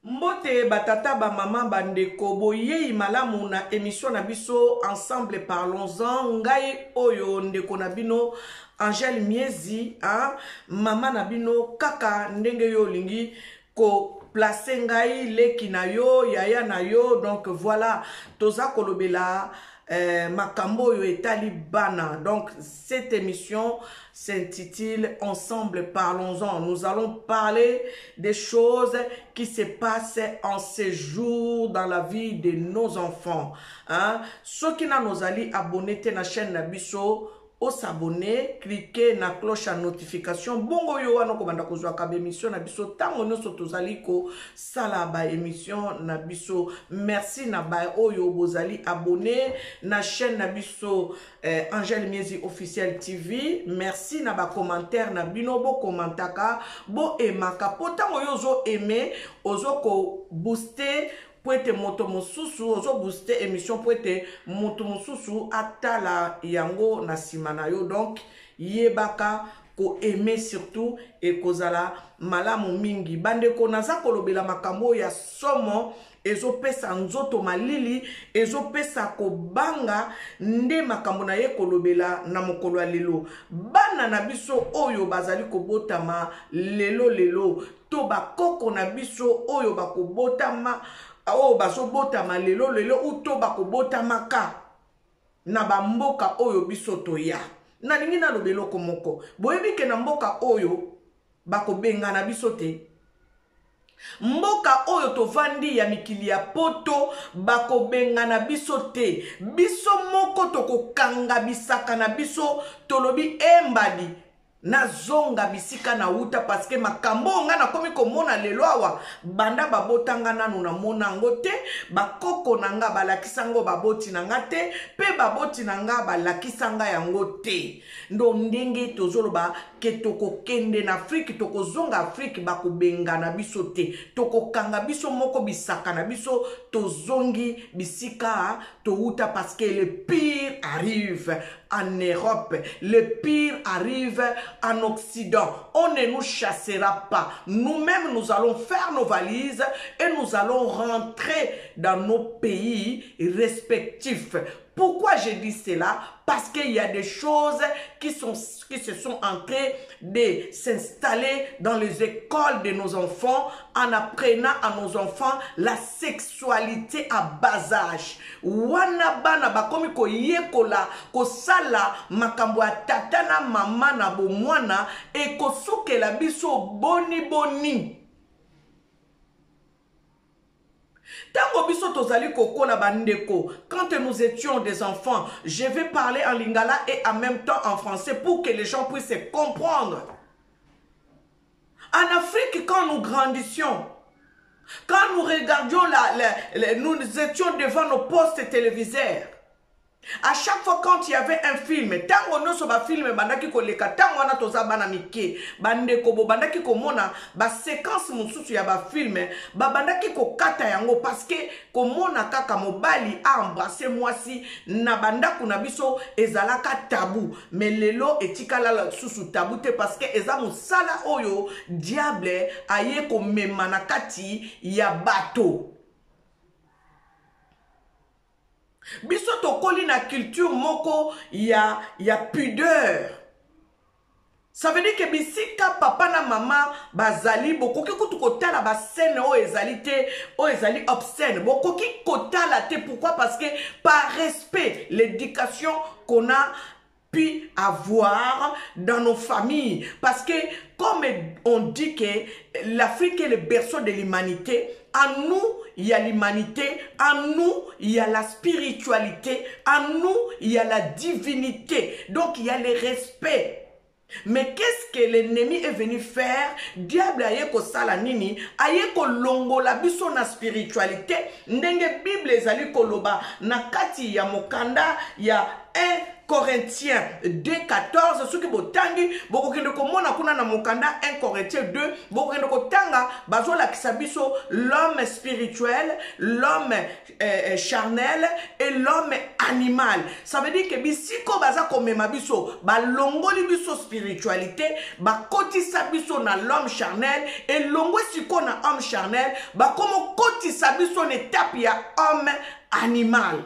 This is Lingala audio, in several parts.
Mbote batata ba mama bandeko boyei malamu na émission na biso ensemble parlons-en ngai oyo ndeko na bino Angèle Miezi mama na bino kaka ndenge yo lingi ko placer ngai leki na yo yaya na yo donc voilà toza kolobela makambo yo etali bana. Donc cette émission s'intitule Ensemble parlons-en. Nous allons parler des choses qui se passent en ces jours dans la vie de nos enfants. Ceux qui nous allons abonner à la chaîne Nabiso, au s'abonner, cliquez na cloche à notification. Bongo yo wana ko banda ko zwa ka émission na biso tango nyonso tozali ko sala ba émission na biso. Merci na ba oyo bozali abonné na chaîne na biso Angèle Miezi officiel TV. Merci na ba commentaire na bino bo commentaka bo emaka potango yo zo aimer ozo ko booster poete moto mosusu ozo booster émission poete moto mosusu atala yango na simana yo. Donc yebaka ko aimer surtout et kozala malamu mingi bande ko naza kolobela makambo ya somo ezo pesa nzoto malili ezo pesa ko banga nde makambo na ye kolobela na mokolo lelo bana na biso oyo bazali ko botama lelo to bakoko na biso oyo bakobotama o baso botama lelo uto bakobota maka na bamboka oyo biso toya na lingi na lobelo komoko boyebi ke na mboka oyo bakobenga na biso te. Mboka oyo tovandi ya mikili ya poto bakobenga na biso te. Biso moko tokokanga bisaka na biso tolobi embadi na zonga bisika na uta parce que makambo nga na komi komona lelo awa banda babotanga nanu na mona ngo te bakoko nanga balakisango baboti nanga te pe baboti nanga balakisanga yango te. Ndo ndenge tozoloba ke tokokende na Afrique tokozonga Afrique bakobenga na biso te tokokanga biso moko bisaka na biso tozongi bisika to uta parce que le pire arrive en Europe, le pire arrive en Occident. On ne nous chassera pas. Nous-mêmes, nous allons faire nos valises et nous allons rentrer dans nos pays respectifs. Pourquoi je dis cela? Parce qu'il y a des choses qui se sont en train de s'installer dans les écoles de nos enfants en apprenant à nos enfants la sexualité à bas âge. Wana bana bakomi ko yekola ko sala makambo ya tata na mama na bomwana e ko sukela biso boni. Tango biso tozali kokola bandeko, quand nous étions des enfants, je vais parler en lingala et en même temps en français pour que les gens puissent comprendre. En Afrique, quand nous grandissions, quand nous regardions nous étions devant nos postes téléviseurs. À chaque fois quand il y avait un film, tango no so ba film bandaki ko leka tango na toza bana mike bande ko bandaki ko mona ba séquence mususu ya ba film ba bandaki ko kata yango parce que ko mona kaka mobali a embrasser mwasi na bandaku na biso ezalaka tabou mais lelo etikala la susu tabou te parce que eza musala oyo diable aye ko mema na kati ya bato. Biso tokoli na culture moko ya pudeur. Ça veut dire que bisika papa na mama bazali bokoki kutu kotala ba scène o ezalité o ezali obscène bokoki kotala te. Pourquoi? Parce que par respect l'éducation qu'on a pu avoir dans nos familles. Parce que comme on dit que l'Afrique est le berceau de l'humanité, en nous il y a l'humanité, en nous il y a la spiritualité, en nous il y a la divinité. Donc il y a le respect. Mais qu'est-ce que l'ennemi est venu faire? Diable aye ko sala nini? Aye ko longo la biso na spiritualité. Ndenge Bible ezali koloba na kati ya mokanda ya 1 Corinthiens 2:14 soki botangi bokokende komona kuna na mokanda 1 Corinthiens 2 bokokende kotanga bazolakisa biso l'homme spirituel, l'homme charnel et l'homme animal. Ça veut dire que bisiko baza komema biso balongoli biso spiritualité bakotisa biso na l'homme charnel et longwe siko na homme charnel bakomo kotisa biso na étape ya homme animal.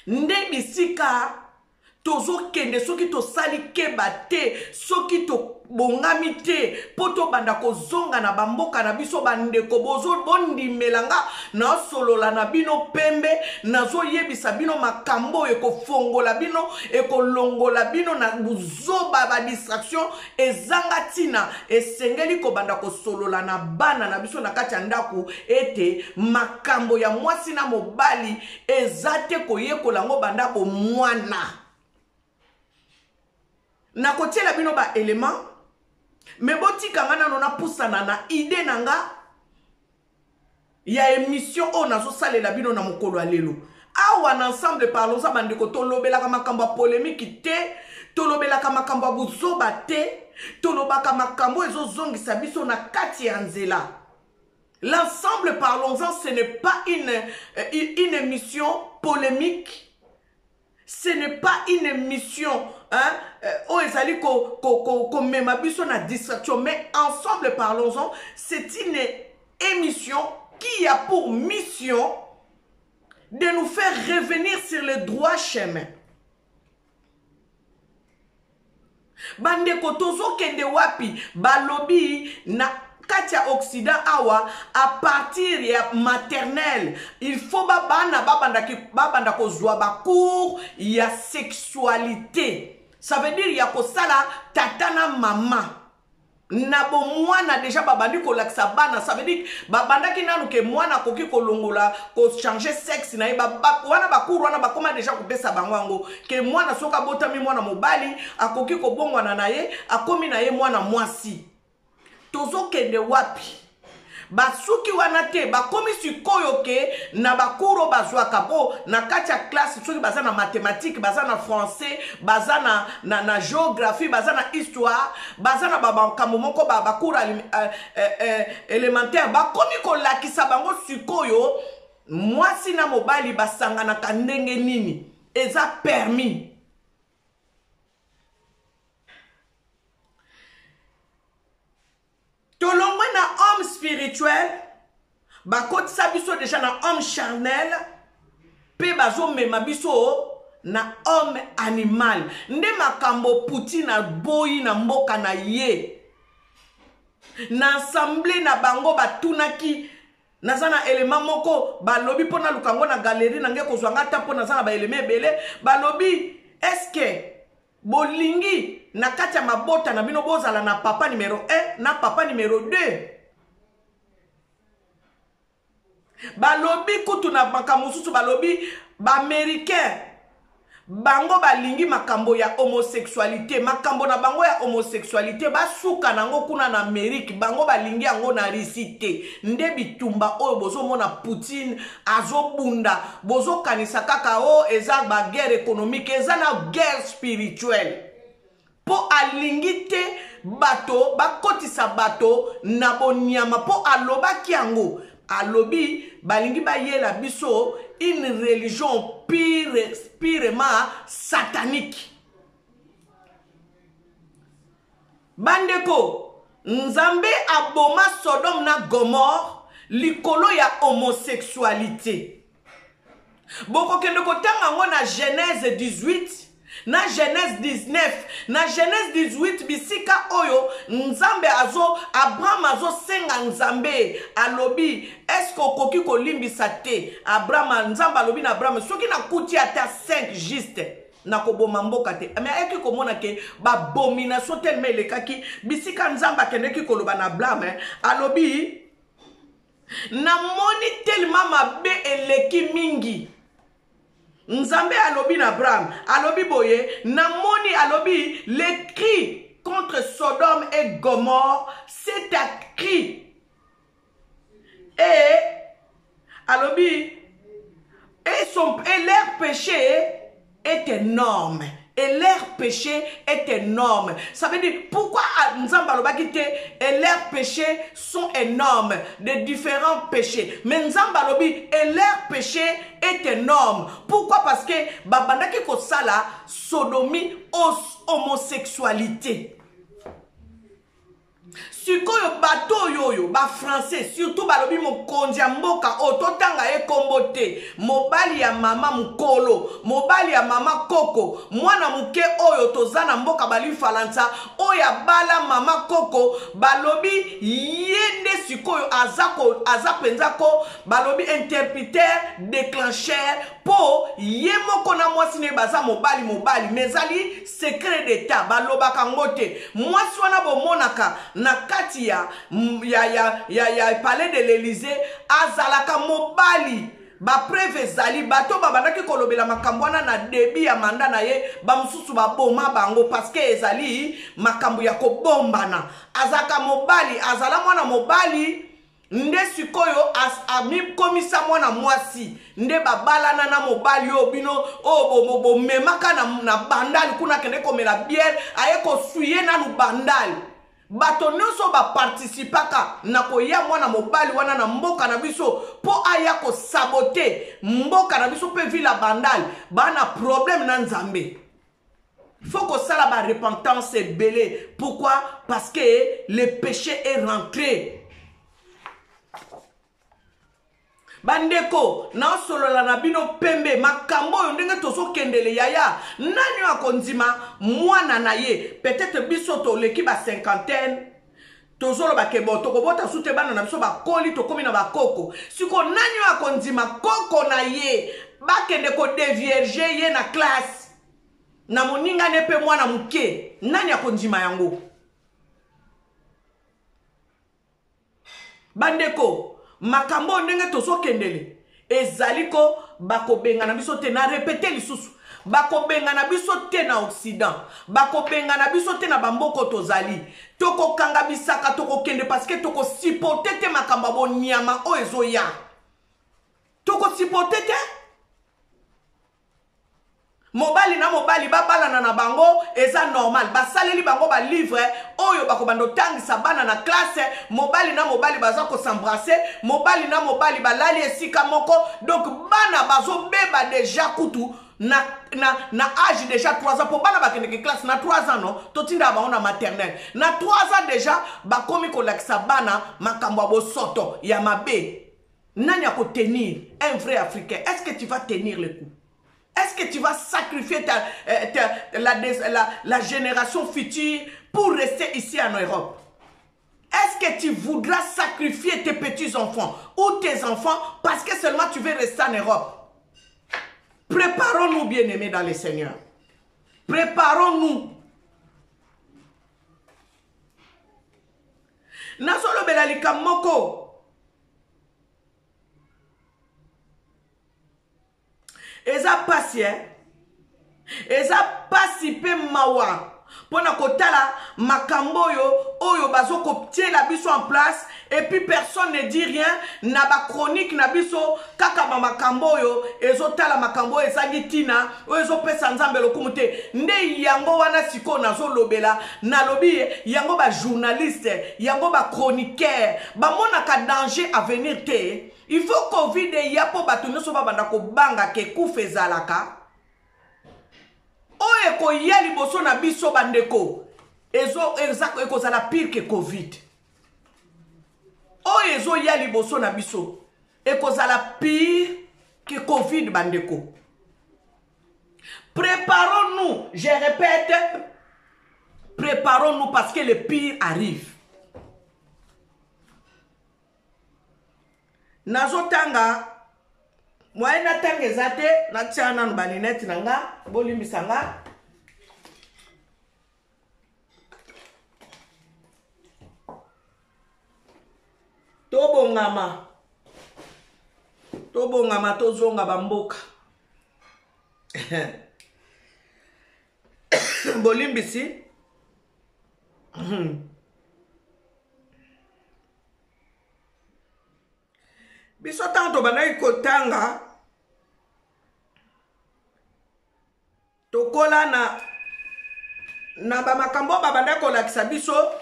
Nde bisika tozo kende soki to sali keba te soki to bongami te poto banda kozonga na bamboka na biso bandeko bozo bondimelanga na solola na bino pembe nazo yebisa bino makambo ekofongola bino ekolongola bino na buzoba ba distraction ezanga tina esengeli ko banda kosolola na bana na biso na kati ya ndaku ete makambo ya mwasi na mobali ezate koyekola ngo banda bo mwana na kotiela bino ba élément me botika nga nano na pusana na ide nanga ya émission o nazo salela bino na mokolo alelo awa na ensemble parlons ça bandeko tolobelaka makambo ya polémique te tolobelaka makambo ya buzoba te tolobaka makambo ezozongisa biso na kati ya nzela. L'ensemble parlons-en, ce n'est pas une émission polémique. Ce n'est pas une émission où ils allaient comme na distraction, mais ensemble parlons-en. C'est une émission qui a pour mission de nous faire revenir sur le droit chemin. Bande kotozo kende wapi balobi na Katia Occident awa à partir ya maternelle il faut babanda kozwa ba cours ya sexualité. Ça veut dire ya kosala tatana mama na bo mwana déjà babandi ko laksa bana. Ça veut dire babanda ki nanu ke mwana koki kolongola ko changer sexe na wana ba cours wana ba koma déjà ko pesa bango ke mwana soka botami mwana mobali akoki ko bongwana na ye akomi na ye mwana mwasi. Tozo kende wapi basuki wana te bakomi sikoyo ke na bakuro bazwaka bo na kati ya classe soki baza na mathématique baza na français baza na géographie baza na histoire baza na babankambo moko bakuro élémentaire bakomi kolakisa bango sikoyo mwasi na mobali basanganaka ndenge nini eza permis. Tolongwe na homme spirituel, bakotisa biso déjà na homme charnel, pe bazo mema biso na homme animal. Nde makambo puti na boyi na mboka na ye. Na assemblée na bango batunaki nazana élément moko balobi pona lukango na galerie nange kozwanga ta pona nazana ba élément ebele balobi est-ce que bolingi na kati ya mabota na bino bozala na papa numéro 1 na papa numéro 2 balobi kutu na makambo susu balobi ba américain bango balingi makambo ya homosexualité makambo na bango ya homosexualité basuka nango kuna na Amérique bango balingi yango na risite nde bitumba oyo bozomona Poutine azobunda bozokanisa kaka o eza ba guerre économique eza na guerre spirituelle po alingi te bato bakotisa bato na bonyama po alobaki yango alobi balingi bayela biso une religion purement satanique. Bandeko, Nzambe aboma Sodome na Gomorre likolo ya homosexualité. Boko kende kotanga ngo na Genèse 18 na Genèse 19 na Genèse 18 bisika oyo Nzambe Abraham azo senga Nzambe alobi est-ce que okoki kolimbisa te Abraham Nzambe alobi na Abraham soki na kuti ata 5 juste na koboma mboka te mais eki komona ke ba abomination tellement elekaki bisika Nzambe akendeki koloba na Abraham alobi na moni tellement mabe eleki mingi Nzambe alobi na Abraham, alobi boye, namoni alobi, les cris contre Sodome et Gomorre, c'est un cri. Et alobi, et leur péché énorme. Et leur péché est énorme. Ça veut dire, pourquoi Nzamba Lobaki te et leurs péchés sont énormes, de différents péchés. Mais Nzamba Lobi et leur péché est énorme. Pourquoi? Parce que Babandaki Kosala, sodomie, homosexualité. Sikoyo bato yoyo ba français surtout balobi mokonzi ya mboka ototanga ekombote mobali ya mama mukolo mobali ya mama koko mwana muke oyo tozana mboka bali falanta oya bala mama koko balobi yende sikoyo aza penzako balobi interpréteur déclencheur po yemoko na mwasi ne baza mobali mezali secret d'état balobaka ngote mwasi wana bomonaka na kati ya palais de l'Élysée azalaka mobali ba preuve ezali bato babandaki kolobela makambo wana na début ya manda na ye bamususu baboma bango parce que ezali makambo ya kobombana azaka mobali azala mwana mobali nde sikoyo amikomisa mwana mwasi nde babalana na mobali oyo bino oyo bomemaka na bandali kuna kende komela biere aye kosuye nanu bandali bato nyonso baparticipaka na koya mwana mobali wana na mboka na biso po aya kosabote mboka na biso pe vila bandali bana problème na nzambe. Il faut que ça la repentance est belé. Pourquoi? Parce que le péché est rentré. Bandeko na solola na bino pembe makambo yo ndenge tozo kendele yaya nani akondima mwana na ye peut-être biso to leki ba cinquantaine tozolo ba kebo to kobota sute bana na biso ba koli to komi na ba koko siko nani akondima koko na ye ba kende ko devierge ye na classe na moninga ne pe mwana muke nani akondima yango bandeko makambo ndenge tozo kendele ezaliko bako benga na biso te na répéter lisusu bako benga na biso te na Occident bako benga na biso te na bamboko tozali toko kanga bisaka toko kende parce que toko sipote te makambo bonyama o ezoya toko sipote te mobali na mobali babalana na bango eza normal basaleli bango ba livre oyo bakobando tangisa bana na classe mobali na mobali baza ko s'embrasser mobali na mobali balali esika moko donc bana bazo beba déjà kutu na âge déjà 3 ans pour bana bakende classe na 3 ans non totinda ba ona maternelle na 3 ans déjà bakomi ko lakisa bana makambo bo soto ya mabe nani ako tenir un vrai africain est-ce que tu vas tenir le coup? Est-ce que tu vas sacrifier la génération future pour rester ici en Europe? Est-ce que tu voudras sacrifier tes petits-enfants ou tes enfants parce que seulement tu veux rester en Europe? Préparons-nous, bien-aimés dans le Seigneur. Préparons-nous. Nasolo belalika moko. Eza pasi eza pasi pe mawa pona kotala makambo oyo bazo koptiela biso en place et puis personne ne dit rien na ba chronique na biso kaka ba makambo oyo ezotala makambo ezangi tina oyo ezopesa nzambe lokumu te nde yango wana siko nazo lobela na lobi yango ba journaliste yango ba chroniqueur ba monaka danger à venir te. Il faut Covid et yapo batuno soba banda ko banga ke kufe zalaka. Oye ko yeli boso na biso bandeko. Ezo exact eko zala pire que Covid. Oye ezo yeli boso na biso. Eko zala pire que Covid bandeko. Préparons-nous, je répète, préparons-nous parce que le pire arrive. Nazotanga mwaye natanga ezate na tiana balinete nanga bolimbisanga tobongama tozonga bamboka bolimbisi biso tanto banaki kotanga lokola na bamakambo babanda kolakisa biso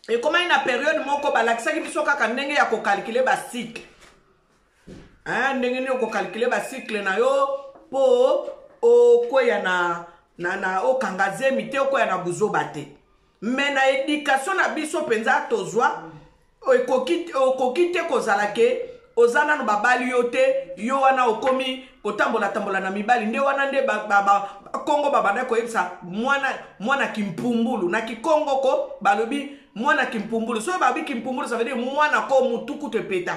ekomai na période moko balakisaki biso kaka ndenge ya kokalkule bacycle ndenge nini okokalkule bacycle na yo po okweya na okanga zemi te okoya na buzoba te me na éducation na biso mpenza tozwa okoki te kozala ke oza nano babali yo te yo wana okomi kotambola na mibali nde wana nde Kongo babanda koyebisa mwana kimpumbulu na kikongo ko balobi mwana kimpumbulu so babi kimpumbulu ça veut dire mwana ko mutuku te peta.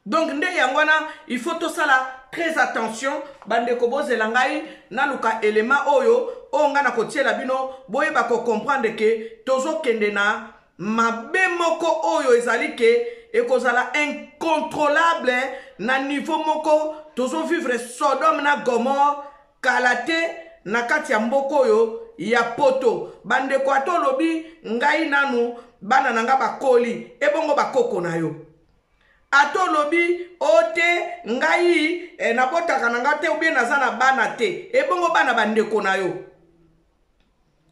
Donc nde yangwana il faut to sala très attention bande ko bozela ngai na luka élément oyo onga na kotiela bino boyeba ko comprendre que tozo kende na mabe moko oyo ezali ke ekozala incontrôlable na niveau moko tozo vivre Sodome na Gomorre kalate na kati ya mboko oyo ya poto bande ko atolobi ngai nanu bana nanga bakoli ebongo bakoko na yo atolobi ote ngai nabotaka nanga te ubie naza na bana te ebongo bana bandeko na yo.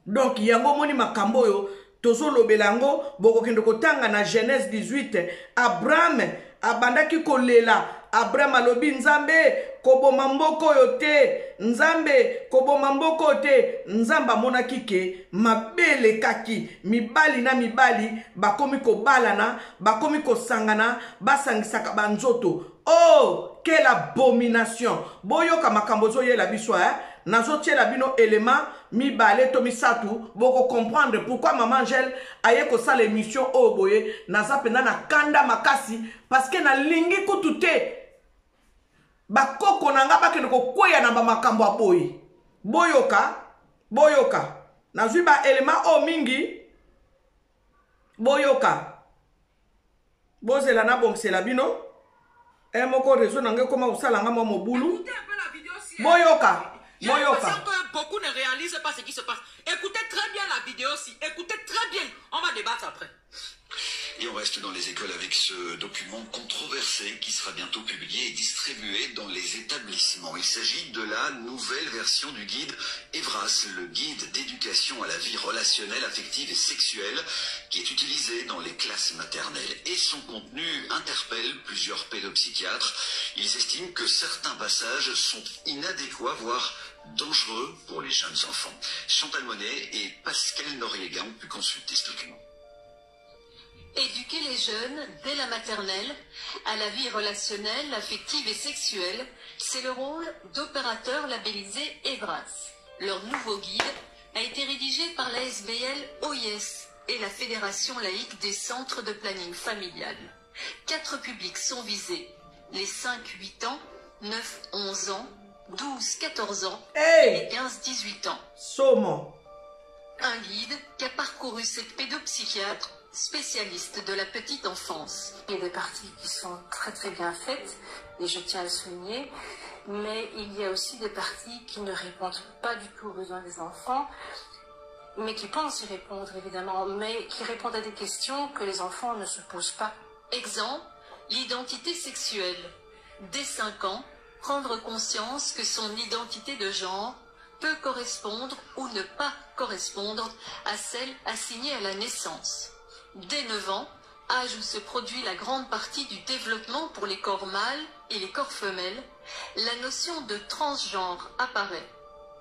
Donc yango moni makambo oyo tozo lobelango boko kende kotanga na Genèse 18 Abraham abandaki kolela Abraham alobi nzambe koboma mboko yo te nzambe koboma mboko te nzamba monaki ke mabele kaki mibali na mibali bakomi kobalana bakomi kosangana basangisaka banzoto. Oh quelle abomination boyoka makambo zo yela biso nazo tiela bino élément mibale to misatu boko comprendre pourquoi maman Angèle aye ko sala émission o boye naza penda na kanda makasi parce que na lingi kutu te bakoko nanga bakende ko kweya na ba makambo aboye boyoka nazwi ba élément o mingi boyoka bozela na bongsela bino moko réseau nanga koma usala nga mobulu boyoka. Beaucoup ne réalisent pas ce qui se passe. Écoutez très bien la vidéo aussi. Écoutez très bien. On va débattre après. Et on reste dans les écoles avec ce document controversé qui sera bientôt publié et distribué dans les établissements. Il s'agit de la nouvelle version du guide EVRAS, le guide d'éducation à la vie relationnelle, affective et sexuelle, qui est utilisé dans les classes maternelles. Et son contenu interpelle plusieurs pédopsychiatres. Ils estiment que certains passages sont inadéquats, voire dangereux pour les jeunes enfants. Chantal Monet et Pascal Noriega ont pu consulter ce document. Éduquer les jeunes dès la maternelle à la vie relationnelle, affective et sexuelle, c'est le rôle d'opérateurs labellisés EVRAS. Leur nouveau guide a été rédigé par la SBL OIS et la Fédération laïque des centres de planning familial. 4 publics sont visés, les 5-8 ans, 9-11 ans, 12-14 ans et 15-18 ans. Somo. Un guide qui a parcouru cette pédopsychiatre spécialiste de la petite enfance. Il y a des parties qui sont très très bien faites, et je tiens à le souligner, mais il y a aussi des parties qui ne répondent pas du tout aux besoins des enfants, mais qui pensent y répondre évidemment, mais qui répondent à des questions que les enfants ne se posent pas. Exemple, l'identité sexuelle. Dès 5 ans, prendre conscience que son identité de genre peut correspondre ou ne pas correspondre à celle assignée à la naissance. Dès 9 ans, âge où se produit la grande partie du développement pour les corps mâles et les corps femelles, la notion de transgenre apparaît.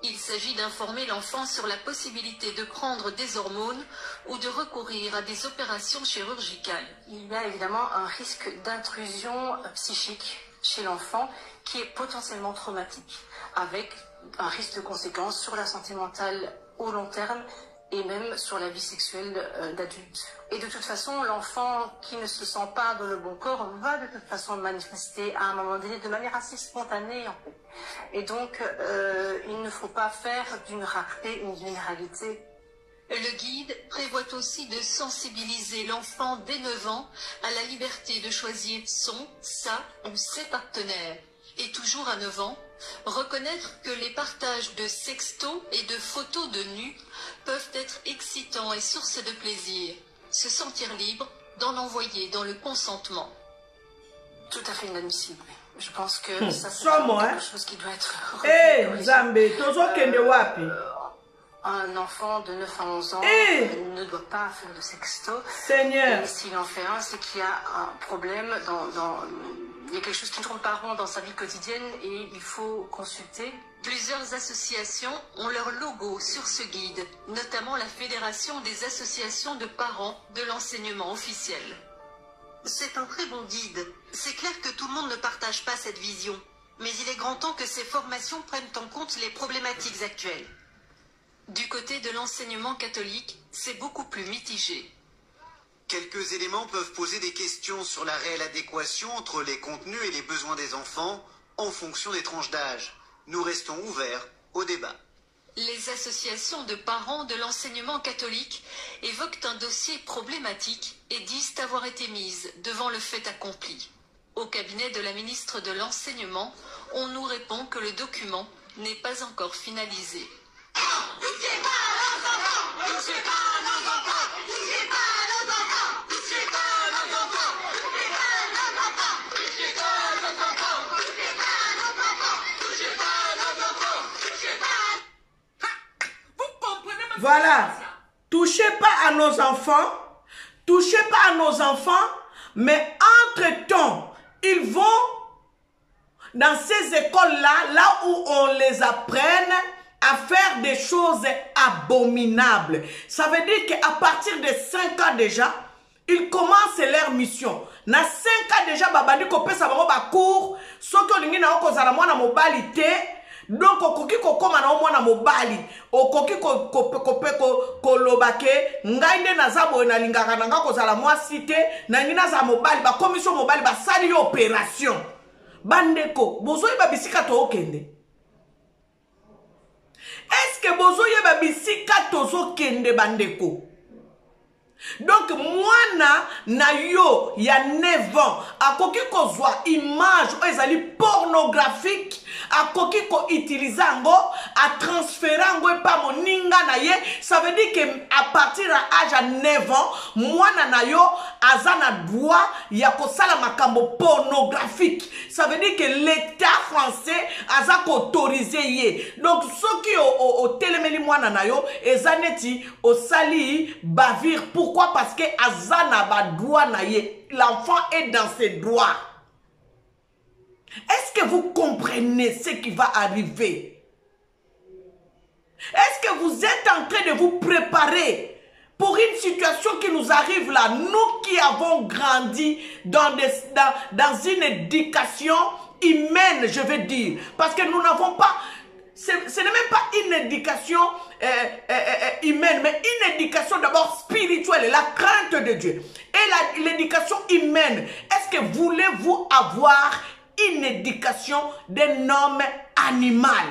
Il s'agit d'informer l'enfant sur la possibilité de prendre des hormones ou de recourir à des opérations chirurgicales. Il y a évidemment un risque d'intrusion psychique chez l'enfant qui est potentiellement traumatique, avec un risque de conséquences sur la santé mentale au long terme et même sur la vie sexuelle d'adulte. Et de toute façon, l'enfant qui ne se sent pas dans le bon corps va de toute façon manifester à un moment donné de manière assez spontanée en fait. Et donc, il ne faut pas faire d'une rareté une généralité. Le guide prévoit aussi de sensibiliser l'enfant dès 9 ans à la liberté de choisir son, sa ou ses partenaires. Et toujours à 9 ans, reconnaître que les partages de sextos et de photos de nus peuvent être excitants et source de plaisir. Se sentir libre d'en envoyer dans le consentement. Tout à fait inadmissible. Je pense que ça c'est quelque chose qui doit être... Zambé, tozo kende wapi. Un enfant de 9 à 11 ans ne doit pas faire de sexto. Seigneur. Et s'il en fait un, c'est qu'il y a un problème il y a quelque chose qui ne tourne pas rond dans sa vie quotidienne et il faut consulter. Plusieurs associations ont leur logo sur ce guide, notamment la Fédération des associations de parents de l'enseignement officiel. C'est un très bon guide. C'est clair que tout le monde ne partage pas cette vision, mais il est grand temps que ces formations prennent en compte les problématiques actuelles. Du côté de l'enseignement catholique, c'est beaucoup plus mitigé. Quelques éléments peuvent poser des questions sur la réelle adéquation entre les contenus et les besoins des enfants en fonction des tranches d'âge. Nous restons ouverts au débat. Les associations de parents de l'enseignement catholique évoquent un dossier problématique et disent avoir été mises devant le fait accompli. Au cabinet de la ministre de l'Enseignement, on nous répond que le document n'est pas encore finalisé. Voilà, touchez pas à nos enfants, touchez pas à nos enfants, mais entre-temps, ils vont dans ces écoles-là, là où on les apprenne à faire des choses abominables. Ça veut dire qu'à partir de 5 ans déjà, ils commencent leur mission. Na 5 ans déjà, babandi kopesa bango ba cours, soki olingi na okozala mwana mobali te. Donc okoki kokoma na mwana mobali, okoki kolobake ngai nde naza boye nalingaka nanga kozala mwasi te, nangi naza mobali, ba commission mobali basali yo opération. Bandeko, bozoyeba bisika tookende. Est-ce que bozoyeba bisika tozokende bandeko? Donc mwana na yo ya 9 ans akoki kozwa image ezali pornographique, akoki ko utiliser ngo a transférer ngo pa moninga na ye. Ça veut dire que à partir à âge à 9 ans mwana na yo azana droit ya kosala makambo pornographique. Ça veut dire que l'État français aza ko autoriser ye. Donc ceux qui au telemeli mwana na yo ezaneti osali bavir. Pourquoi? Parce que azana ba droit na ye. L'enfant est dans ses droits. Est-ce que vous comprenez ce qui va arriver? Est-ce que vous êtes en train de vous préparer pour une situation qui nous arrive là, nous qui avons grandi dans une éducation humaine, je veux dire, parce que nous n'avons pas, ce n'est même pas une éducation humaine, mais une éducation d'abord spirituelle, la crainte de Dieu. Et l'éducation humaine, est-ce que voulez-vous avoir une éducation d'un homme animal?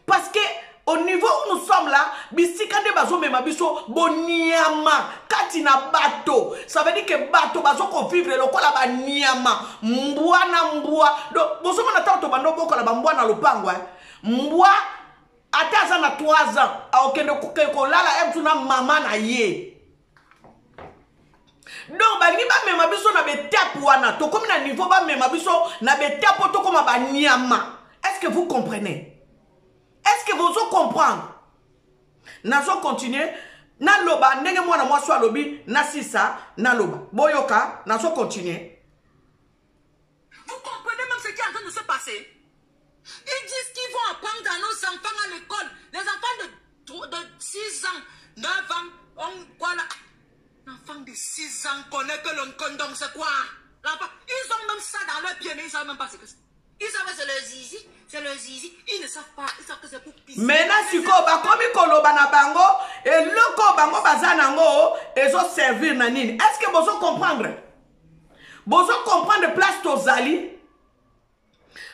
Parce que au niveau où nous sommes là, bisikande bazo mema biso boniama katina bato. Ça veut dire que bato bazo ko vivre lokola ba niama mbwa na mbwa. Donc bozo mona tato bando bokola ba mbwa na lopango mbwa ata za na 3 ans akende ko lala ebtuna mama na ye. Donc ba liba mema biso na betapu wana to comme na niveau ba mema biso na betapu to comme ba niama. Est-ce que vous comprenez? Est-ce que vous comprenez? Nazo continuer. Na loba ndenge mwana mwasi alobi na sisa na loba. Boyoka nazo continuer. Vous comprenez même ce qui est en train de se passer? Ils disent qu'ils vont apprendre à nos enfants à l'école. Les enfants de 6 ans, 9 ans, voilà. L'enfant de 6 ans connaît que le condom c'est quoi? Ils ont même ça dans leur pied, mais ils ne savent même pas ce que c'est. Ils savent que c'est le zizi. C'est le zizi, ils ne savent pas, ils savent que c'est pour pisser. Maintenant, si vous avez koloba na bango, et le bango bazanango, et zo servir nanine. Est-ce que vous comprenez? Vous comprenez place tozali?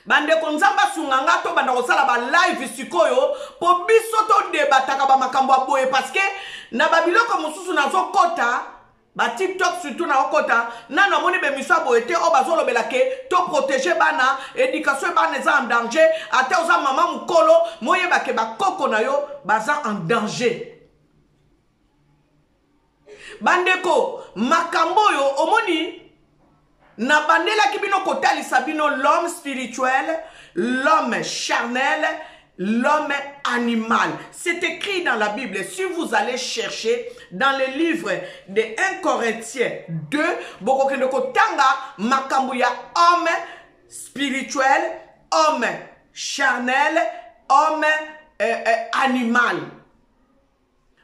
Bande konzamba sunganga to banda kosala ba live sikoyo, po biso to debataka ba makambo aboye parce que na babiloko mosusu nazo kota. Ba TikTok surtout na okota na na moni be miswa boete o bazolo belake to protéger bana éducation bana za en danger ate oza mama mukolo moye bake ba koko na yo baza en danger. Bandeko makambo yo omoni Na bandela ki bino kotalisa bino l'homme spirituel, l'homme charnel, l'homme animal. C'est écrit dans la Bible. Si vous allez chercher dans le livre de 1 Corinthiens 2, bokokende kotanga makambo ya homme spirituel, homme charnel, homme animal.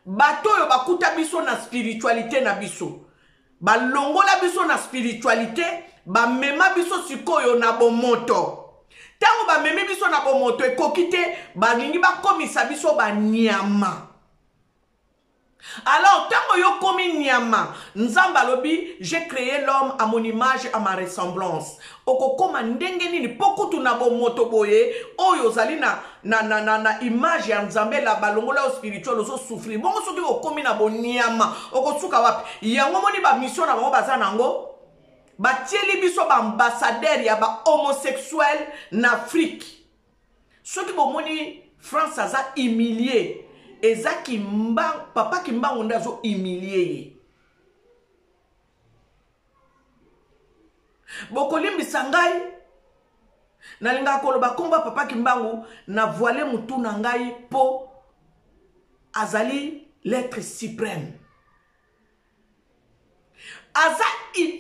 Bato yo bakuta biso na spiritualité na biso. Ba longola biso na spiritualité, ba mema biso sikoyo na bomoto. Tango ba meme biso na bomoto ekokite, ba lingi ba komisa biso ba nyama. Alors, tango yo komi nyama, nzamba lobi, j'ai créé l'homme à mon image, à ma ressemblance. Oko koma ndenge nini, pokutu na bomoto boye, oyo zali na image ya nzambe la balongola au spirituel, oso souffrir. Bongo soki okomi na bo nyama, oko suka wapi. Yango moni ba mission na bango baza nango, ba tieli biso ba ambassadeur ya ba homosexuel na Afrique. Soki bo moni France aza humilié. Eza kimba, papa kimba onda zo humilié. Bokolimbi sangai na linga koloba komba papa kimbangu na voile mutu na ngai po azali l'être suprême.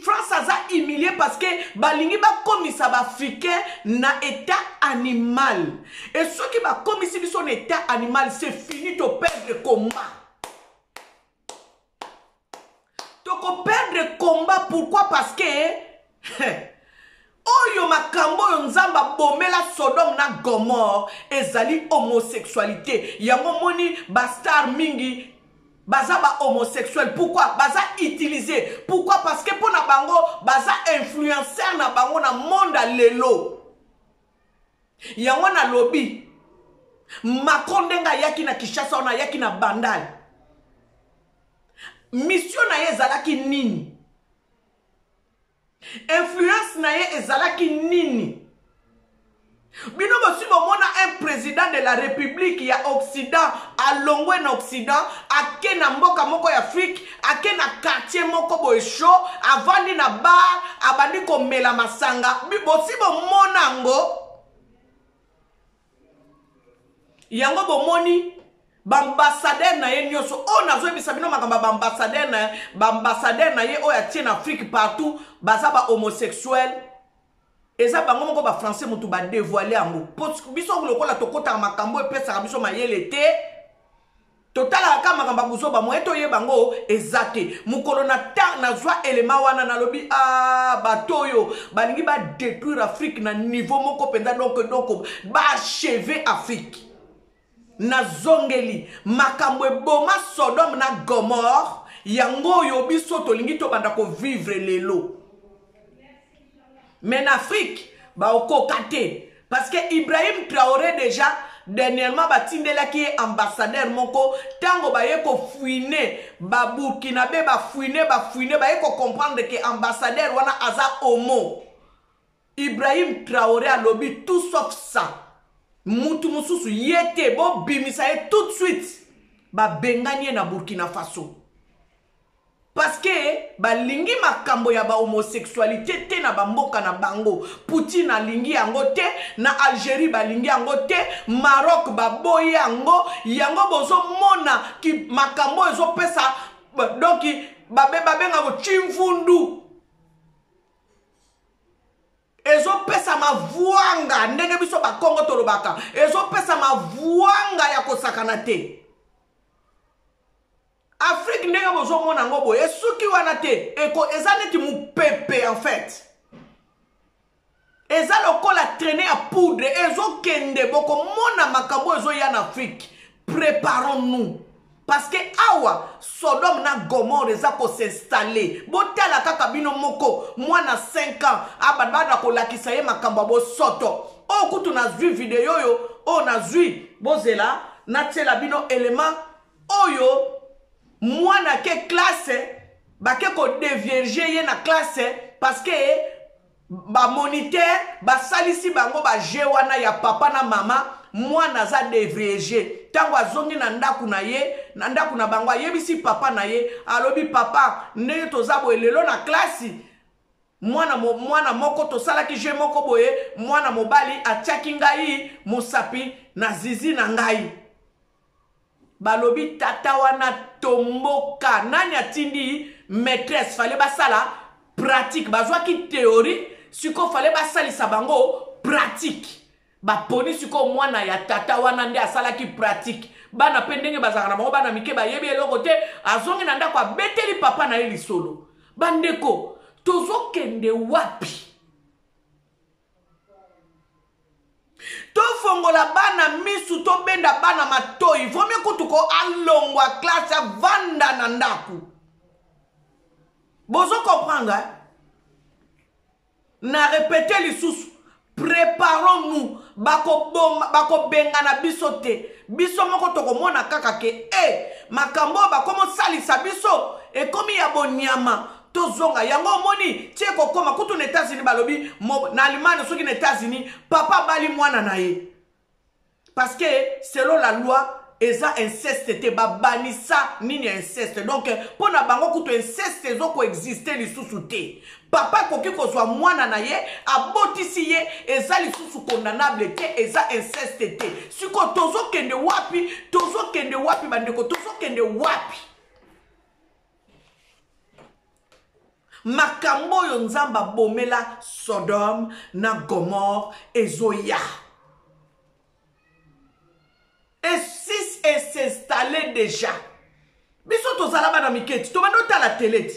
France aza humilié parce que balingi ba komisa ba africain na état animal. Et ceux qui ba komisi son état animal, c'est fini to perdre combat. To perdre combat pourquoi? Parce que oyo makambo nzamba bomela Sodome na Gomorre ezali homosexualité. Yango moni bastar mingi baza ba homosexuel. Pourquoi? Baza utilisé. Pourquoi? Parce que pour na bango baza influenceur na bango na monde lelo. Yango na lobby makondenga yaki na Kishasa na yaki na Bandal. Mission na ye ezalaki nini? Influence na ye ezalaki nini? Bino bosi bomona un président de la République ya Occident alongwe na Occident ake na mboka moko ya Afrique ake na quartier moko boye show avandi na bar abandi komela masanga bosi bomona ngo yango bomoni bambassadeur na ye nyoso o nazo ebisa bino makamba bambassadeur na ye o ya tie na Afrique partout baza ba homosexuel. Eza bango moko ba français mutu ba dévoiler ango. Biso lokola tokota makambo epesa biso mayele te. Totala ka makamba buzo ba moeto ye bango ezate. Mukolo na ta na zwa elema wana na lobi batoyo balingi ba détruire Afrique na niveau moko penda donc ba achever Afrique. Na zongeli makambo eboma Sodome na Gomorre yango yo biso tolingi to banda ko vivre lelo. Mais en Afrique, bah au kate parce que Ibrahim Traoré déjà dernièrement batindela qui est ambassadeur moko tango ba yeko fouiner ba Burkinabe ba fouiner ba yeko comprendre que ambassadeur wana aza homo. Ibrahim Traoré a lobby tout sauf ça. Mutu mususu yete bo bimisa ye tout de suite ba benganye na Burkina Faso. Parce que balingi makambo ya ba homosexualité te na bamboka na bango. Poutine alingi yango te, na Algérie balingi yango te, Maroc baboyi yango bozo mona ki makambo ezo pesa donc babe ngako chimfundu. Ezo pesa mavuanga ndenge biso ba Kongo tolobaka. Ezo pesa mavuanga ya kosakana te. Afrique ndenge bozo mona ngobo esuki wana te eko ezaneti mupepe en fait. Eza lokola traîner à poudre ezo kende boko mona makambo ezo ya na Afrique. Préparons-nous parce que awa Sodome na Gomorre eza ko s'installer. Botala kaka bino moko mwana 5 ans abada ko lakisa ye makambo bo soto. O kutu na zui video yo o na zui bozela na tela bino élément oyo mwana ke classe ba ke ko dévierger ye na classe parce que ba moniteur ba salisi bango ba jewana ya papa na mama mwana za dévierger tango azongi na ndaku na ye na ndaku na bango yebisi papa na ye alobi papa ndenge tozabo elelo na classe mwana moko tosalaki je moko boye mwana mobali atiaki ngai mosapi na zizi na ngai balobi tata wana tomboka nani atindi maîtresse fallait basala pratique bazwaki théorie siko fallait basalisa bango pratique baponi siko mwana ya tata wana nde asalaki pratique bana pe ndenge bazaka na bango bana mike bayebi eloko te azongi na ndako abeteli papa na ye lisolo bandeko tozokende wapi tofongola bana misu tobenda bana matoi vomi kutuko alongwa classe vanda na ndaku bozo comprendre na répéter lisusu préparons-nous bako benga na biso te biso moko tokomona kaka ke makambo bakomo salisa biso ekomi ya bonyama tozonga yango omoni tie kokoma kutu na États-Unis balobi na Allemagne soki na États-Unis papa bali mwana na ye parce que selon la loi eza inceste te babanisa nini inceste donc pona bango kutu inceste ezoko exister lisusu te papa koki kozwa mwana na ye abotisi ye eza lisusu condamnable te eza inceste te siko tozokende wapi bandeko tozokende wapi makambo oyo nzamba bomela Sodome na Gomorre ezoya et si s'installer déjà biso tozala bana miketi to bando ta la télé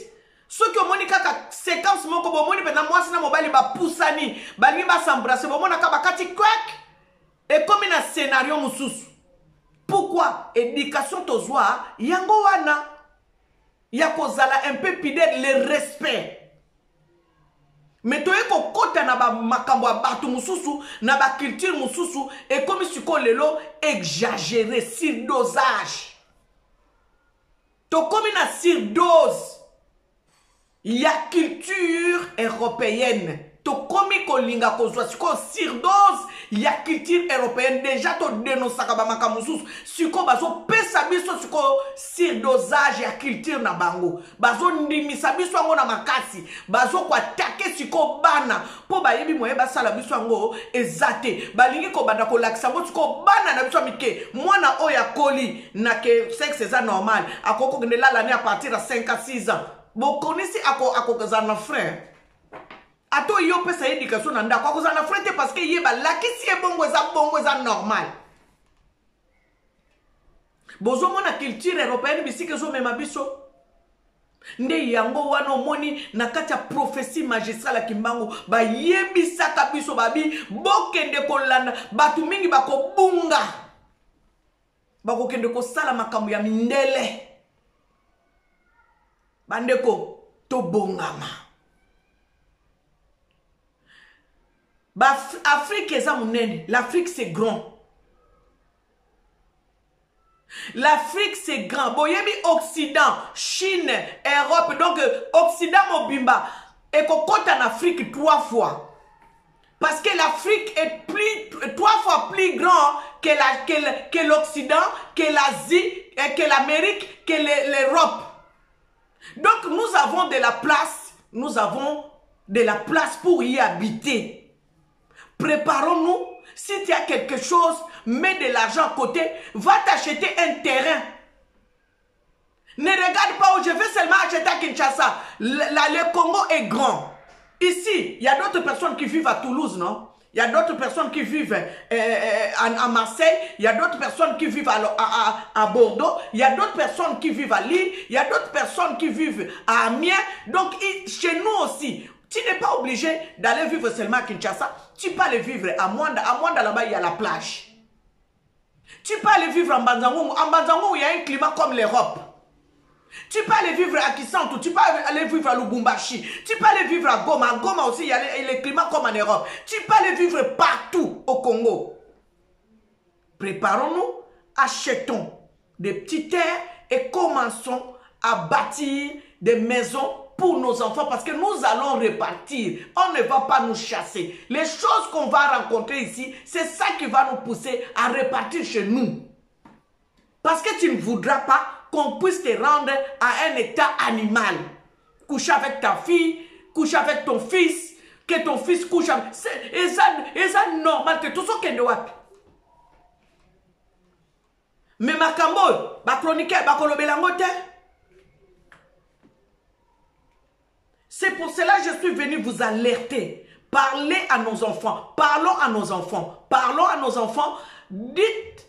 soki omoni kaka séquence moko bomoni pena mwasi na mobali bapusani balingi basembrasser bomona ka bakati kwek et comme na scénario mususu pourquoi éducation tozwa yango wana ya kozala un peu pidere le respect mais toye kokota na ba makambo ya bato mususu na ba culture mususu et comme siko lelo exagéré surdosage to komi na surdose ya culture européenne to komi kolinga kozwa siko surdose ya culture européenne déjà to dénonçaka ba makambo mususu siko bazo pesa biso siko surdosage ya culture na bango bazo ndimisa biso ngo na makasi bazo kwa take siko bana po bayebi moye basala biso ngo ezate balingi ko banda ko lakisa ngo siko bana na biso mike mwana oya koli na ke sexe eza normal akoko ngela l'année à partir de 5 à 6 ans bokonisi ako kazana frère ato yo pesa éducation na ndako akozana frère te parce que yeba lakisi e bongo eza normal bozo mona culture européenne bisike zo mema biso nde yango wana omoni na kati ya prophétie magistrale kimbangu bayebisaka biso babi bokende kolanda batu mingi bakobunga bakokende kosala makambo ya mindele bandeko tobongama Afrique eza munene l'Afrique c'est grand l'Afrique c'est grand boyebi Occident Chine Europe donc Occident mobimba et kokota en Afrique 3 fois parce que l'Afrique est 3 fois plus grand que l'Occident, que l'Asie, que l'Amérique, que l'Europe. Donc nous avons de la place, pour y habiter. Préparons-nous. Si tu as quelque chose, mets de l'argent à côté, va t'acheter un terrain. Ne regarde pas où je vais seulement acheter à Kinshasa. Le Congo est grand. Ici, il y a d'autres personnes qui vivent à Toulouse, non? Il y a d'autres personnes qui vivent à Marseille. Il y a d'autres personnes qui vivent à Bordeaux. Il y a d'autres personnes qui vivent à Lille. Il y a d'autres personnes qui vivent à Amiens. Donc, chez nous aussi, tu n'es pas obligé d'aller vivre seulement à Kinshasa. Tu peux aller vivre à Mwanda. À Mwanda, là-bas, il y a la plage. Tu peux aller vivre en Banzangou. En Banzangou, il y a un climat comme l'Europe. Tu peux aller vivre à Kisantu, tu peux aller vivre à Lubumbashi, tu peux aller vivre à Goma. À Goma aussi, il y a les climats comme en Europe. Tu peux aller vivre partout au Congo. Préparons-nous, achetons des petites terres et commençons à bâtir des maisons pour nos enfants parce que nous allons repartir. On ne va pas nous chasser. Les choses qu'on va rencontrer ici, c'est ça qui va nous pousser à repartir chez nous. Parce que tu ne voudras pas qu'on puisse te rendre à un état animal. Coucher avec ta fille, couche avec ton fils, que ton fils couche avec... Et ça normal, que tout ça qui est de wapi. Mais ma cambo, ma chronique, ma colobelangote. C'est pour cela que je suis venu vous alerter. Parlez à nos enfants. Parlons à nos enfants. Parlons à nos enfants. Dites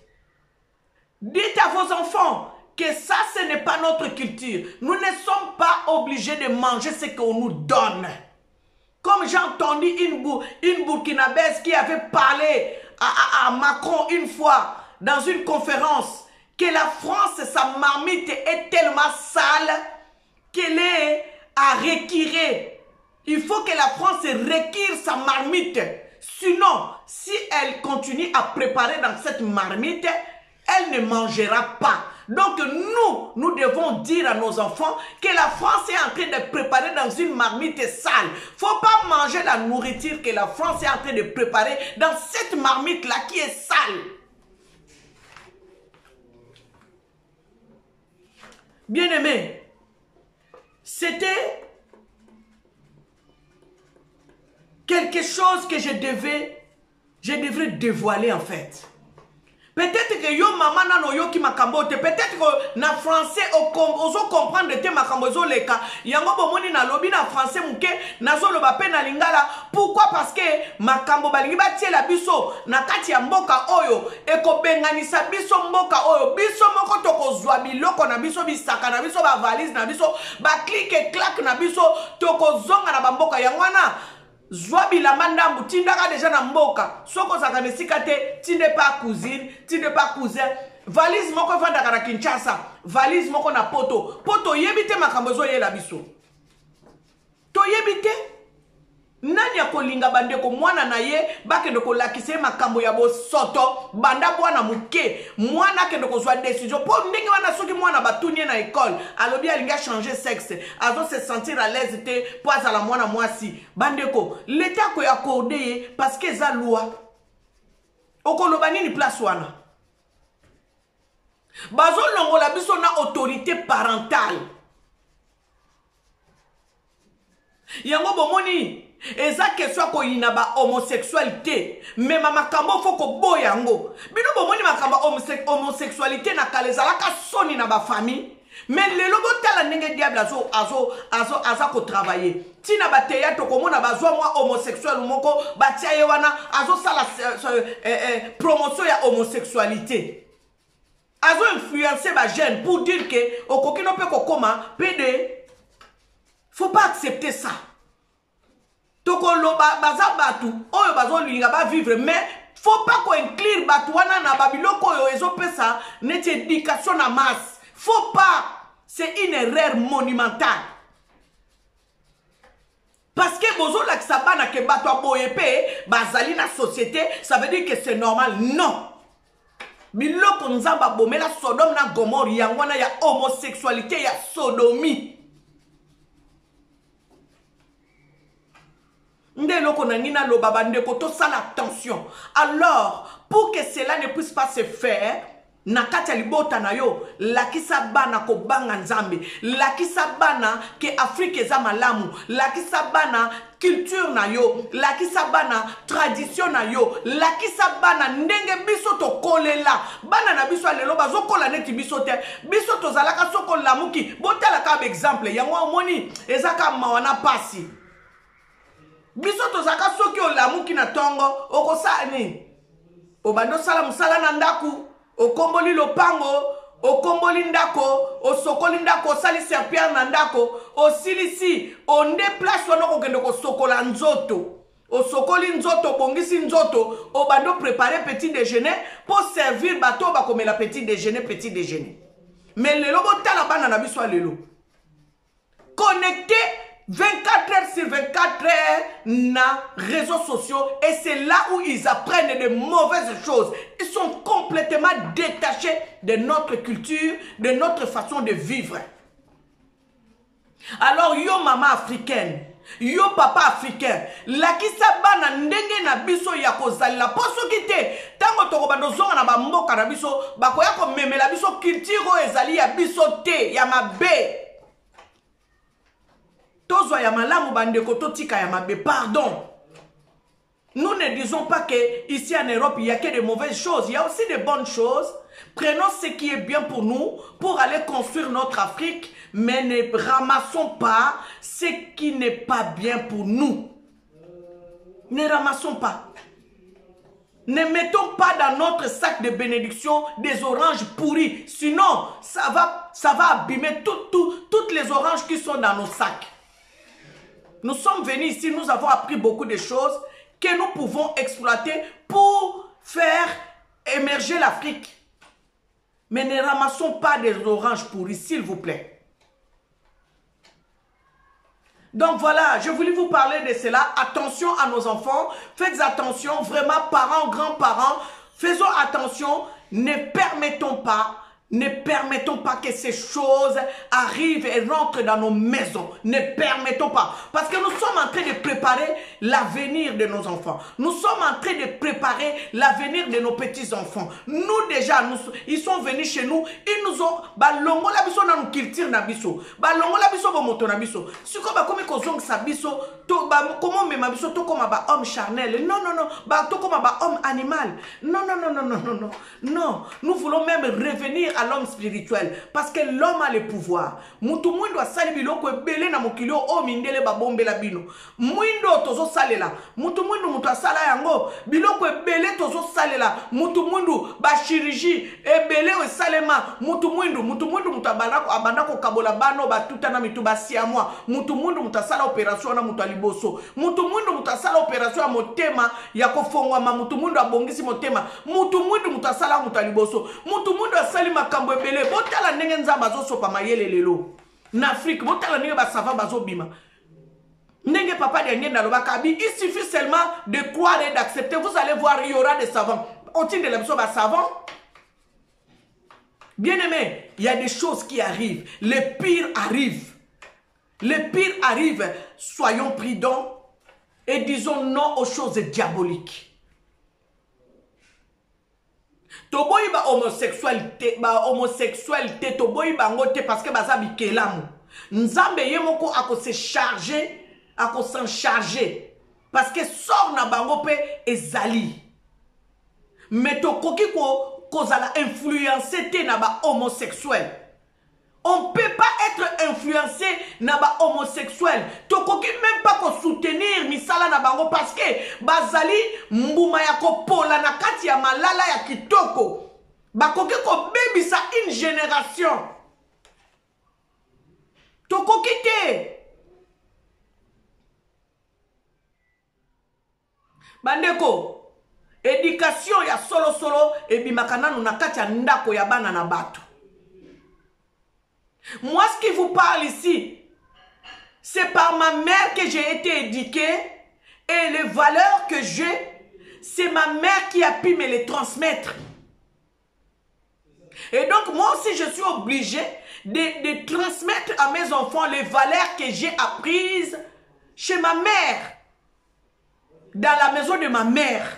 à vos enfants que ça, ce n'est pas notre culture. Nous ne sommes pas obligés de manger ce qu'on nous donne. Comme j'ai entendu une Burkinabèse qui avait parlé à Macron une fois dans une conférence que la France, sa marmite est tellement sale qu'elle est à requirer. Il faut que la France requiert sa marmite. Sinon, si elle continue à préparer dans cette marmite, elle ne mangera pas. Donc nous devons dire à nos enfants que la France est en train de préparer dans une marmite sale. Il ne faut pas manger la nourriture que la France est en train de préparer dans cette marmite-là qui est sale. Bien-aimés, c'était quelque chose que je devrais dévoiler en fait. Peut-être que yo maman nano yo ki makambo te, peut-être que na français ozo comprendre te makambo zo leka. Yango bomoni na lobi na français muke nazo loba pe na lingala. Pourquoi? Parce que makambo balingi batie la biso na kati ya mboka oyo eko benganisa biso mboka oyo. Biso moko toko zwa biloko na biso bisaka na biso ba valise na biso ba click et clac na biso toko zonga na bamboka yangwana. Zwa bilamba ndambu tindaka déjà na mboka soko zaka nesika te tu n'es pas cousine, tu n'es pas cousin. Valise moko vandaka na Kinshasa, valise moko na poto yebite makambo zo yela biso. To yebite nani akolinga bandeko mwana na ye bakende ko lakise makambo ya bosoto banda bwana muke mwana kende ko zwa décision po ndenge wana soki mwana batunie na école alobi alinga changer sexe azo se sentir à l'aise te po azala mwana mwasi bandeko l'état ko accordé parce que za loi okoloba nini place wana bazo longola biso na autorité parentale yango bomoni eza question ko yina ba homosexualité mais makambo foko boyango bino bomoni makambo homosexualité na kalezala ka soni na ba famille mais lelo botala ndenge diable azo ko travailler tina bateya to komona bazwa mwa homosexuel moko batia ye wana azo sala promotion ya homosexualité azo influencer ba jeune pour dire que okokino pe kokoma PD. Faut pas accepter ça. Toko lo baza batu oyo bazo linga ba vivre mais faut pas ko inclure batu wana na babiloko oyo ezo pesa net éducation na masse. Faut pas, c'est une erreur monumentale. Parce que bozo la kisabana ke batu aboyepe bazali na société, ça veut dire que c'est normal. Non. Biloko nzamba bomela Sodome na Gomorrhe yangwana ya homosexualité ya sodomie. Attention. Alors, pour que cela ne puisse pas se faire, nakati libota na yo, lakisa bana ko banga nzambe, lakisa bana ke Afrique eza malamu, lakisa bana culture na yo, lakisa bana tradition na yo, lakisa bana ndenge biso to kolela, bana na biso lelo bazokola neti biso te, biso to zalaka soko lamuki, botala ka exemple, yango omoni ezaka mawana pasi. Biso tozaka soki olamuki na tongo okosani obando sala musala na ndaku okomboli lopango okomboli ndako osokoli ndako osali serpillère na ndako osilisi onde place wana kokende kosokola nzoto osokoli nzoto bongisi nzoto obando préparer petit déjeuner pour servir bato bakomela petit déjeuner mais lelo botala bana na biso lelo connecté 24 heures sur 24 heures na réseaux sociaux et c'est là où ils apprennent de mauvaises choses. Ils sont complètement détachés de notre culture, de notre façon de vivre. Alors yo maman africaine, yo papa africain, lakisa bana ndenge na biso ya kozalila poso kite tango toko bando zonga na bamboka na biso bakoya ko memela biso culture ezali ya biso te ya mabe. Tozo ya malamu bandeko totika ya mabe. Pardon. Nous ne disons pas que ici en Europe, il n'y a que de mauvaises choses. Il y a aussi de bonnes choses. Prenons ce qui est bien pour nous, pour aller construire notre Afrique, mais ne ramassons pas ce qui n'est pas bien pour nous. Ne ramassons pas. Ne mettons pas dans notre sac de bénédiction des oranges pourries. Sinon, ça va abîmer toutes les oranges qui sont dans nos sacs. Nous sommes venus ici, nous avons appris beaucoup de choses que nous pouvons exploiter pour faire émerger l'Afrique. Mais ne ramassons pas des oranges pourries, s'il vous plaît. Donc voilà, je voulais vous parler de cela. Attention à nos enfants. Faites attention, vraiment, parents, grands-parents. Faisons attention. Ne permettons pas que ces choses arrivent et rentrent dans nos maisons. Ne permettons pas. Parce que nous sommes en train de préparer l'avenir de nos enfants. Nous sommes en train de préparer l'avenir de nos petits-enfants. Nous déjà, ils sont venus chez nous. Ils nous ont... Balongo la biso na nous culture na biso. Balongo la biso bomoto na biso. Si comme comme kozong sa biso, comment même biso to comme ba homme charnel. Non non non, ba to comme ba homme animal. Non non non non non non non. Non, nous voulons même revenir à l'homme spirituel parce que l'homme a le pouvoir. Mutu mwindo asali biloko ebele na mokilio o mindele ba bombe la bino. Mwindo tozo salela. Mutu mwindo mutu asala yango biloko ebele tozo salela. Mutu mwindo ba chirurgie ebele o salema. Mutu mwindo mutu abandako kabola bano ba tutana mitu ba siamwa. Mutu mwindo mutu asala operation na mutu aliboso. Mutu mwindo mutu asala operation ya motema ya kofongwa ma mutu mwindo abongisi motema. Mutu mwindo mutu asala mutu aliboso. Mutu mwindo asali makambo ebele. Botala ndenge nzamba zo sopa mayele lelo. Na Afrique botala ndenge ba sava bazo bima. Ndenge papa de ngenda lobaka bi, il suffit seulement de croire et d'accepter. Vous allez voir, il y aura des savants. On tient de la biso ba savant. Bien aimé, il y a des choses qui arrivent. Le pire arrive. Le pire arrive. Soyons prudents et disons non aux choses diaboliques. Toboyi ba homosexualité toboyi bango te parce que baza bikelamu. Nzambe ye moko ako se charger, ako s'en charger parce que sort na bango pe ezali. Mais tokoki ko zala influencer te na ba homosexuel. On ne peut pas être influencé na ba homosexuel. Tokoki même pas ko soutenir misala na bango parce que bazali mbuma ya ko pola na kati ya malala ya kitoko. Bakoki ko bebisa une génération. Tokoki te. Bandeko, éducation ya solo ebimaka nanu na kati ya ndako ya bana na bato. Moi, ce qui vous parle ici, c'est par ma mère que j'ai été éduquée et les valeurs que j'ai, c'est ma mère qui a pu me les transmettre. Et donc, moi aussi, je suis obligée de transmettre à mes enfants les valeurs que j'ai apprises chez ma mère, dans la maison de ma mère.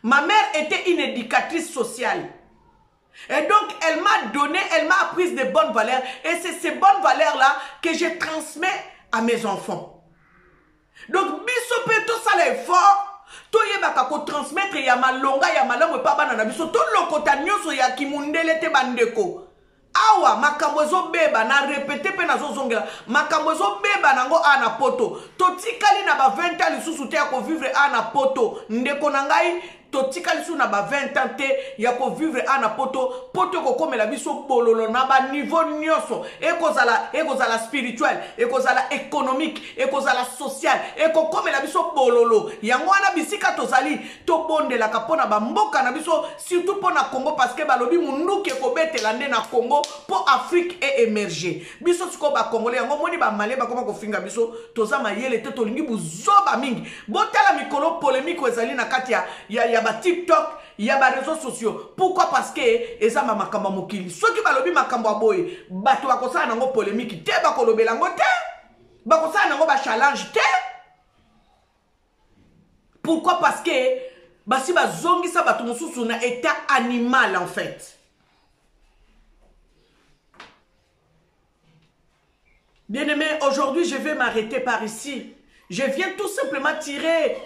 Ma mère était une éducatrice sociale. Et donc, elle m'a appris de bonnes valeurs. Et c'est ces bonnes valeurs-là que je transmets à mes enfants. Donc, biso pe tout ça l'effort. To yebaka ko transmettre ya malonga ya malamu pa bana na biso. To lokota nyoso ya kimundele te bandeko. Awa, makambo ezo beba na répéter pe na zo zongela. Makambo ezo beba nango ana poto. To tikali na ba 20 ans lisusu te ya ko vivre ana poto. Ndeko na ngai totika lisu na ba 20 ans te ya ko vivre ana poto ko komela biso bololo na ba niveau nyoso ekozala spirituel ekozala économique ekozala social eko komela biso bololo yango wana bisika tozali to bondela kapona ba mboka na biso surtout pona Congo parce que balobi munduki ko betela nde na Congo pour Afrique et émerger biso siko ba congolais yango moni ba malé ba koma ko finga biso toza mayele te tolingi buzoba mingi botala mikolo polémique ezali na kati ya ba TikTok, il y a des réseaux sociaux. Pourquoi? Parce que eza ma makamba mokili. Ceux qui balobi makamba boy, bato bakosala nango polémique te bakolobela ngo te. Bakosala nango ba challenge te. Pourquoi? Parce que basi bazongisa bato mosusu na état animal en fait. Bien-aimé, aujourd'hui, je vais m'arrêter par ici. Je viens tout simplement tirer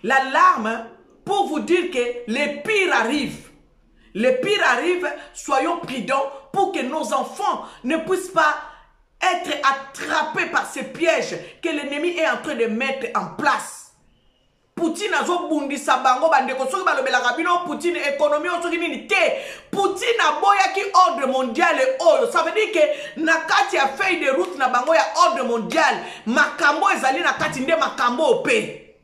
l'alarme pour vous dire que les pires arrivent. Les pires arrivent, soyons prudents pour que nos enfants ne puissent pas être attrapés par ces pièges que l'ennemi est en train de mettre en place. Poutine a bundisa bango bandeko soki balobelaka bino Poutine économie soki nini te. Poutine a boyaki ordre mondial oyo. Ça veut dire que na kati ya feuille de route na bango ya ordre mondial makambo ezali na kati nde makambo ope.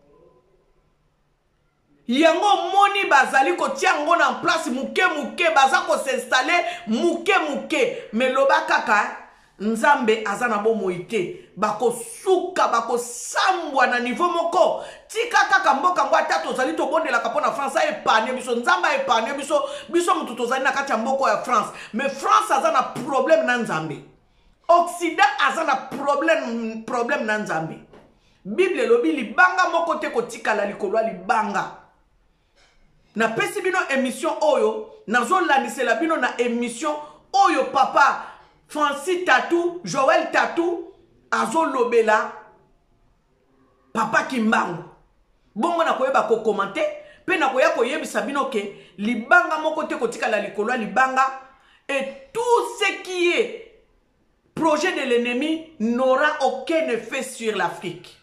Yango moni bazali kotia ngo na place muke muke baza ko s'installer muke muke mais loba kaka Nzambe azana bomo ite bako suka bako sambwa na niveau moko tika kaka mboka ngwa tato zali to bondela kapona France epane biso Nzamba epane biso mutu tozali na kati ya mboko ya France mais France azana problème na Nzambe Occident azana problème na Nzambe Bible lobi libanga moko te kotikala likolo libanga na pesi bino émission oyo nazo landisela bino na émission oyo papa Francis Tatou, Joël Tatou, Azo Lobela, Papa Kimbangu. Bon, on a koyeba ko commenter, pe na koya koyebi sabino ke libanga moko te kotika la likolo libanga et tout ce qui est projet de l'ennemi n'aura aucun effet sur l'Afrique.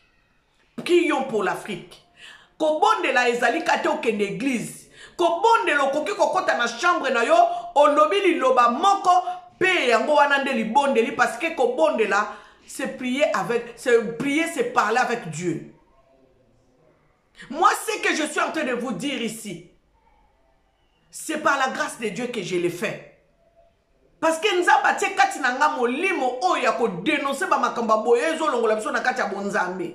Prions pour l'Afrique. Ko bonde la ezali kate aucune église. Ko bonde lo koki kokota na chambre na yo, o lobi li loba moko parce que ko bonde là c'est prier c'est parler avec Dieu. Moi ce que je suis en train de vous dire ici c'est par la grâce de Dieu que je l'ai fait. Parce que nzamba tie kati na nga molimo oyo ya ko dénoncer ba makamba boye zo longola biso na kati ya bonzambe.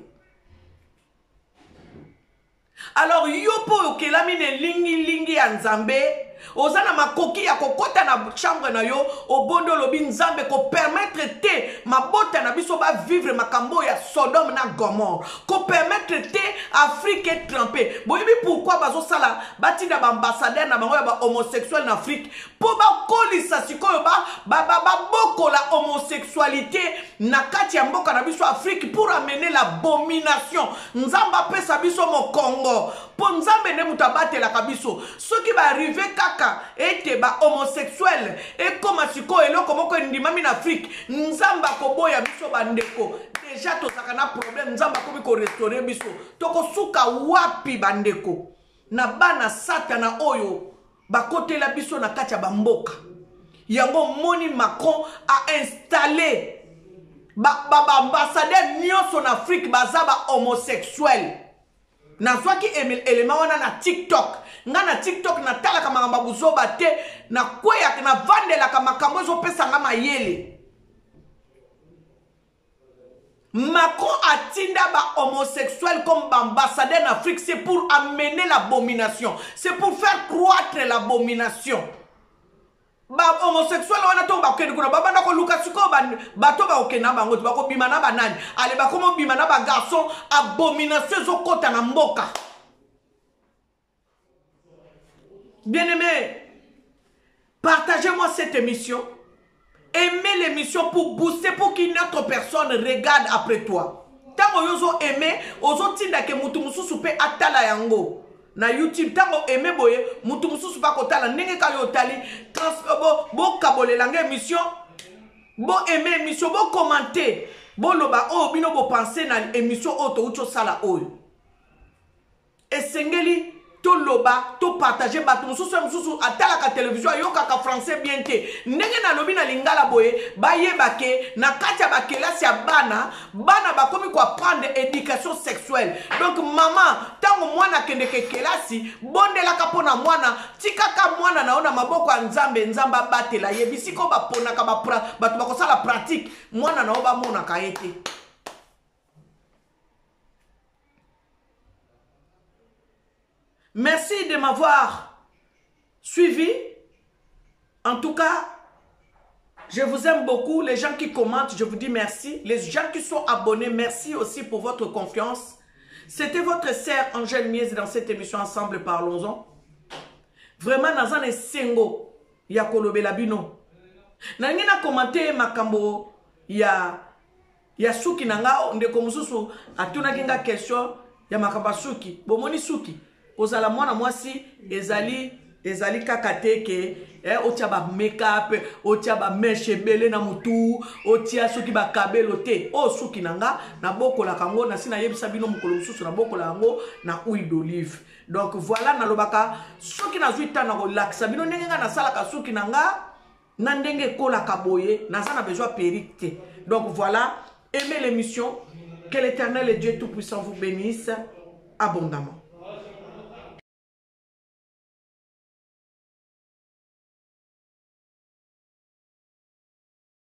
Alors yo po ke la mine lingi ya nzambe Ozana makoki ya kokota na chambre na yo obondo lobi Nzambe ko permettre te mabota na biso ba vivre makambo ya Sodome na Gomorre ko permettre te Afrique trempée. Boyebi pourquoi bazo sala batinda ba ambassadeur na bango ya ba homosexuel na Afrique po ba kolisa sikoyo ba boko la homosexualité na kati ya mboka na biso Afrique pour amener l'abomination. Nzamba pesa biso mo Congo po Nzambe ne mutabate la kabiso soki ba arriver kaka ete ba homosexuel et comme siko eloko moko ndimami na Afrique Nzamba koboya biso bandeko déjà to sakana problème Nzamba komi ko restaurer biso toko suka wapi bandeko na bana satana oyo bakotela biso na kati ya bamboka yango moni Macron a installé ba ambassadeur nyonso na Afrique bazaba homosexuel na swaki élément wana na TikTok nga na TikTok na tala ka makamba buzoba te na kweya na vandela ka makambo zo pesa nga mayele. Macron a tinda ba homosexuel comme ambassadeur en Afrique, c'est pour amener l'abomination, c'est pour faire croître l'abomination. Ba homosexuel wana to ba kende kuna baba ndako luka siko ba to ba okena bango ba ko bima na banani ale ba komo bima na ba garçon abomination zo kota na mboka. Bien-aimés, partagez-moi cette émission. Aimez l'émission pour booster, pour qu'une autre personne regarde après toi. Tant que vous aimez, vous avez que mutu mususu pe atala yango. Na YouTube, tant que aimez boye, mutu mususu pa kotala nenge ka yotali, bo kabole langue émission, bo aimez émission, bo commenter, bo loba oh bino bo penser na émission auto ucho sala oyo. Et sengeli to loba to partager batu mususu atala ka télévision yoka ka français bien te ndenge na lobi na lingala boye bayebake na katia ba kelasi ya bana bakomi ko apprendre éducation sexuelle. Donc maman tango mwana kende ke kelasi bondela ka pona mwana tikaka mwana naona maboko ya Nzambe batela yebisi ko bapona ka batu bakosala pratique mwana na oba mona ka ete. Merci de m'avoir suivi. En tout cas, je vous aime beaucoup. Les gens qui commentent, je vous dis merci. Les gens qui sont abonnés, merci aussi pour votre confiance. C'était votre sœur Angèle Miez dans cette émission Ensemble Parlons-en. Vraiment, dans un sengo, ya kolobela bino. Na ngina commenter makambo ya ya suki nanga ndeko mususu atunaki nga question ya makamba suki bomoni suki kozala mwana mwasi ezali kaka teke otia ba make-up otia ba meshe bele na mutu otia suki ba kabelo te o suki nanga na bokola kango na sina yebisa bino mukolo mususu na bokola yango na huile d'olive. Donc voilà na lobaka suki na zuita na relaxa bino ndenge nga na sala ka suki nanga na ndenge kola kaboye na za na besoin perite. Donc voilà, aimez l'émission, que l'Éternel et Dieu Tout-Puissant vous bénisse abondamment.